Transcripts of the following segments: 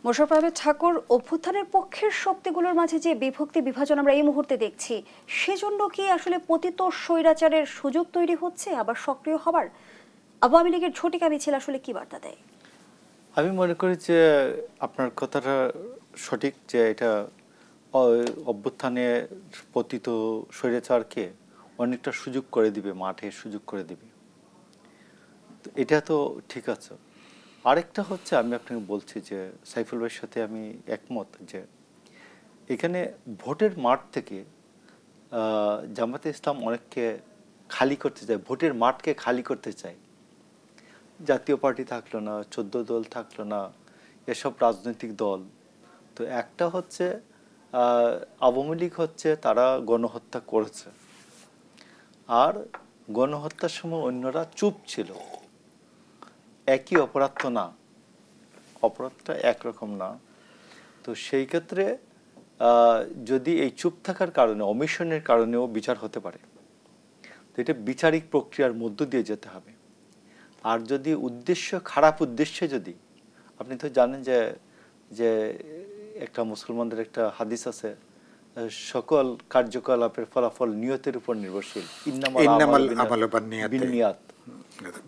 মোশাররফ আহমেদ ঠাকুর, অভ্যুত্থানের পক্ষের শক্তিগুলোর মাঝে যে বিভক্তি বিভাজন আমরা এই মুহূর্তে দেখছি, সেজন্য কি আসলে পতিত স্বৈরাচারের সুযোগ তৈরি হচ্ছে আবার সক্রিয় হবার? আওয়ামী লীগের ঝটিকা মিছিল আসলে কি বার্তা দেয়? আমি মনে করি যে আপনার কথাটা সঠিক, যে এটা অভ্যুত্থানে পতিত স্বৈরাচারকে অনেকটা সুযোগ করে দিবে, মাঠে সুযোগ করে দিবে। এটা তো ঠিক আছে। আরেকটা হচ্ছে, আমি আপনাকে বলছি যে সাইফুল ভাইয়ের সাথে আমি একমত যে এখানে ভোটের মাঠ থেকে জামাতে ইসলাম অনেককে খালি করতে চায়, ভোটের মাঠকে খালি করতে চায়। জাতীয় পার্টি থাকলো না, 14 দল থাকলো না, এসব রাজনৈতিক দল। তো একটা হচ্ছে আওয়ামী লীগ হচ্ছে তারা গণহত্যা করেছে, আর গণহত্যার সময় অন্যরা চুপ ছিল। একই অপরাধ তো না, অপরাধটা একরকম না। তো সেই ক্ষেত্রে যদি এই চুপ থাকার কারণে, অমিশনের কারণেও বিচার হতে পারে, তো এটা বিচারিক প্রক্রিয়ার মধ্য দিয়ে যেতে হবে। আর যদি উদ্দেশ্য খারাপ উদ্দেশ্যে, যদি আপনি তো জানেন যে যে একটা মুসলমানদের একটা হাদিস আছে, সকল কার্যকলাপের ফলাফল নিয়তের উপর নির্ভরশীল, ইন্নামাল আমালু বিন্নিয়াত।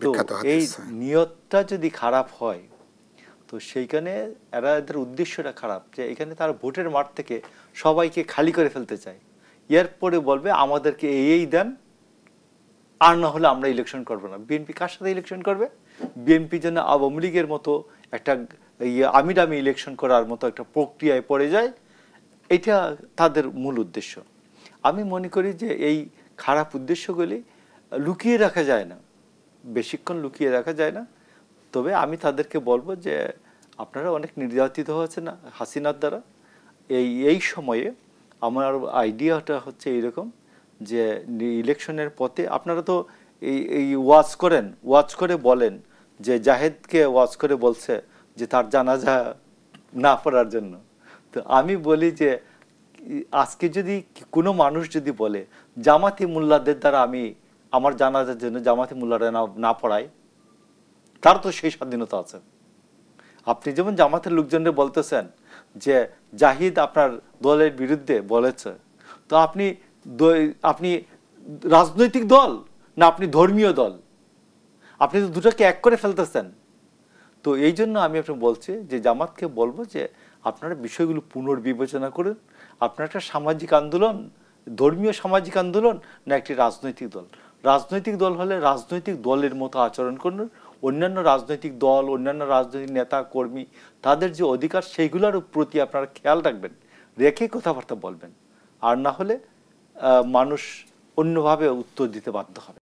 তো এই নিয়তটা যদি খারাপ হয়, তো সেইখানে এদের উদ্দেশ্যটা খারাপ, যে এখানে তারা ভোটের মাঠ থেকে সবাইকে খালি করে ফেলতে চায়। এরপরে বলবে আমাদেরকে এই দেন, আর না হলে আমরা ইলেকশন করবো না। বিএনপি কার সাথে ইলেকশন করবে? বিএনপি যেন আওয়ামী লীগের মতো একটা আমিডামি ইলেকশন করার মতো একটা প্রক্রিয়ায় পড়ে যায়, এটা তাদের মূল উদ্দেশ্য। আমি মনে করি যে এই খারাপ উদ্দেশ্যগুলি লুকিয়ে রাখা যায় না, বেশিক্ষণ লুকিয়ে রাখা যায় না। তবে আমি তাদেরকে বলবো যে আপনারা অনেক নির্যাতিত হয়েছে না হাসিনার দ্বারা। এই সময়ে আমার আইডিয়াটা হচ্ছে এইরকম, যে ইলেকশনের পথে আপনারা তো এই ওয়াচ করেন, ওয়াচ করে বলেন যে জাহেদকে ওয়াচ করে বলছে যে তার জানাজা না পড়ার জন্য। তো আমি বলি যে আজকে যদি কোনো মানুষ যদি বলে জামাতি মোল্লাদের দ্বারা আমি আমার জানাজার জন্য জামাতি মোল্লারা না পড়াই, তার তো সেই স্বাধীনতা আছে। আপনি যেমন জামাতের লোকজনদের বলতেছেন যে জাহিদ আপনার দলের বিরুদ্ধে বলেছে, তো আপনি রাজনৈতিক দল না আপনি ধর্মীয় দল? আপনি তো দুটোকে এক করে ফেলতেছেন। তো এই জন্য আমি আপনাকে বলছি যে জামাতকে বলবো যে আপনারা বিষয়গুলো পুনর্বিবেচনা করুন। আপনার একটা সামাজিক আন্দোলন, ধর্মীয় সামাজিক আন্দোলন, না একটি রাজনৈতিক দল? রাজনৈতিক দল হলে রাজনৈতিক দলের মতো আচরণ করুন। অন্যান্য রাজনৈতিক দল, অন্যান্য রাজনৈতিক নেতা কর্মী, তাদের যে অধিকার সেইগুলোর প্রতি আপনারা খেয়াল রাখবেন, রেখে কথাবার্তা বলবেন। আর না হলে মানুষ অন্যভাবে উত্তর দিতে বাধ্য হবে।